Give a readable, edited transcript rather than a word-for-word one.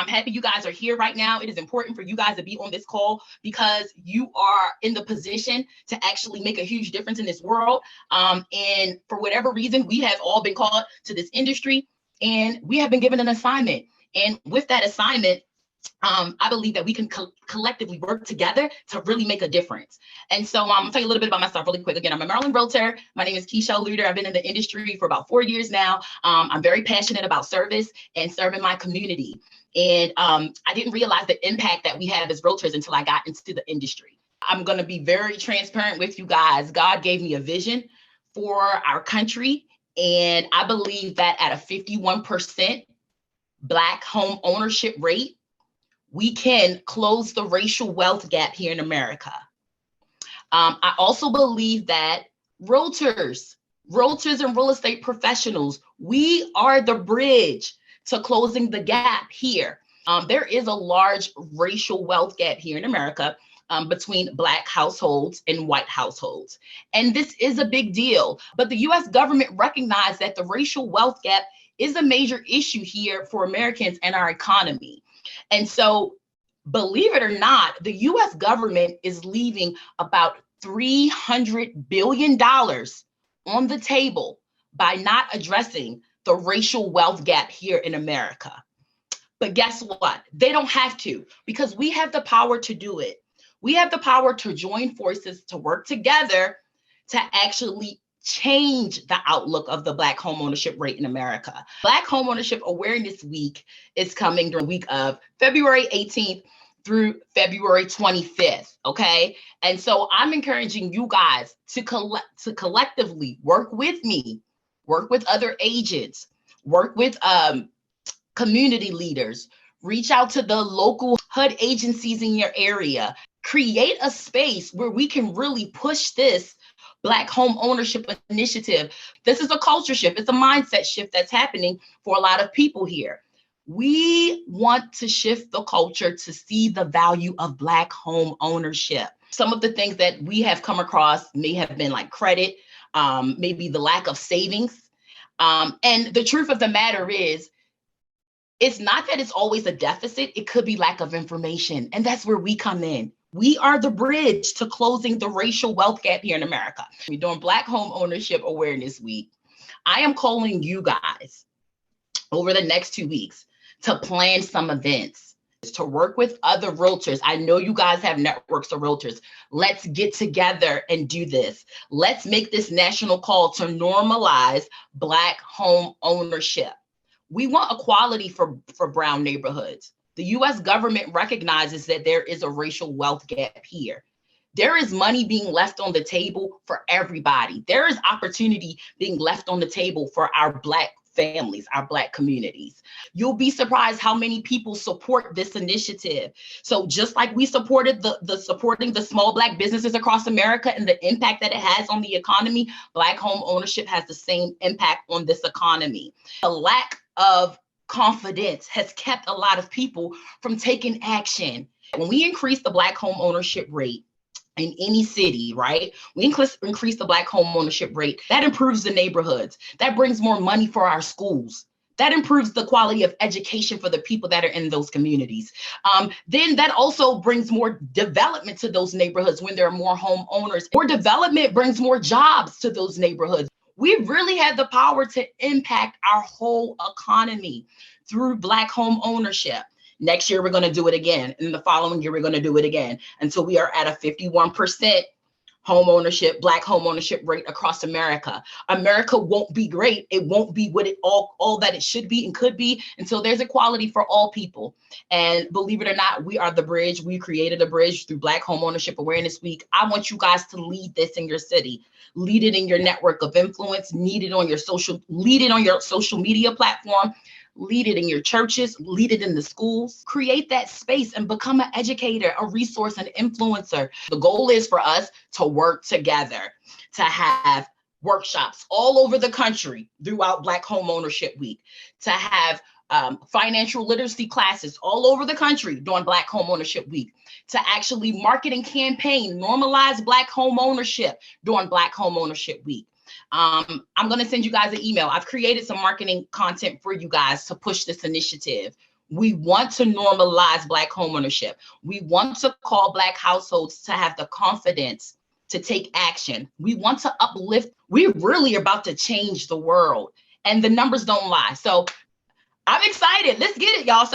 I'm happy you guys are here right now. It is important for you guys to be on this call because you are in the position to actually make a huge difference in this world. And for whatever reason, we have all been called to this industry and we have been given an assignment. And with that assignment, I believe that we can collectively work together to really make a difference. And so I'll tell you a little bit about myself really quick. Again, I'm a Maryland realtor. My name is Keisha Luder. I've been in the industry for about 4 years now. I'm very passionate about service and serving my community. And I didn't realize the impact that we have as realtors until I got into the industry. I'm going to be very transparent with you guys. God gave me a vision for our country. And I believe that at a 51% Black home ownership rate, we can close the racial wealth gap here in America. I also believe that realtors and real estate professionals, we are the bridge to closing the gap here. There is a large racial wealth gap here in America between Black households and white households. And this is a big deal. But the US government recognized that the racial wealth gap is a major issue here for Americans and our economy. And so, believe it or not, the US government is leaving about $300 billion on the table by not addressing the racial wealth gap here in America. But guess what? They don't have to, because we have the power to do it. We have the power to join forces, to work together to actually change the outlook of the Black homeownership rate in America. Black Homeownership Awareness Week is coming during the week of February 18th through February 25th, okay? And so I'm encouraging you guys to collectively work with me, work with other agents, work with community leaders, reach out to the local HUD agencies in your area, create a space where we can really push this Black home ownership initiative. This is a culture shift. It's a mindset shift that's happening for a lot of people here. We want to shift the culture to see the value of Black home ownership. Some of the things that we have come across may have been like credit, maybe the lack of savings. And the truth of the matter is, it's not that it's always a deficit. It could be lack of information. And that's where we come in. We are the bridge to closing the racial wealth gap here in America. We're doing Black Home Ownership Awareness Week. I am calling you guys over the next 2 weeks to plan some events, to work with other realtors. I know you guys have networks of realtors. Let's get together and do this. Let's make this national call to normalize Black home ownership. We want equality for brown neighborhoods. The US government recognizes that there is a racial wealth gap here. There is money being left on the table for everybody. There is opportunity being left on the table for our Black families, our Black communities. You'll be surprised how many people support this initiative. So just like we supported the supporting the small Black businesses across America and the impact that it has on the economy, Black home ownership has the same impact on this economy. The lack of confidence has kept a lot of people from taking action. When we increase the Black home ownership rate in any city, right? We increase the Black home ownership rate. That improves the neighborhoods. That brings more money for our schools. That improves the quality of education for the people that are in those communities. Then that also brings more development to those neighborhoods when there are more homeowners. More development brings more jobs to those neighborhoods. We really have the power to impact our whole economy through Black home ownership. Next year, we're going to do it again. And the following year, we're going to do it again until we are at a 51% home ownership, Black home ownership rate across America. America won't be great. It won't be what it all that it should be and could be until there's equality for all people. And believe it or not, we are the bridge. We created a bridge through Black Home Ownership Awareness Week. I want you guys to lead this in your city. Lead it in your network of influence. Lead it on your social media platform. Lead it in your churches, lead it in the schools, create that space and become an educator, a resource, an influencer. The goal is for us to work together, to have workshops all over the country throughout Black Home Ownership Week, to have financial literacy classes all over the country during Black Home Ownership Week, to actually market and campaign, normalize Black home ownership during Black Home Ownership Week. I'm going to send you guys an email. I've created some marketing content for you guys to push this initiative. We want to normalize Black homeownership. We want to call Black households to have the confidence to take action. We want to uplift. We're really about to change the world, and the numbers don't lie. So I'm excited. Let's get it, y'all.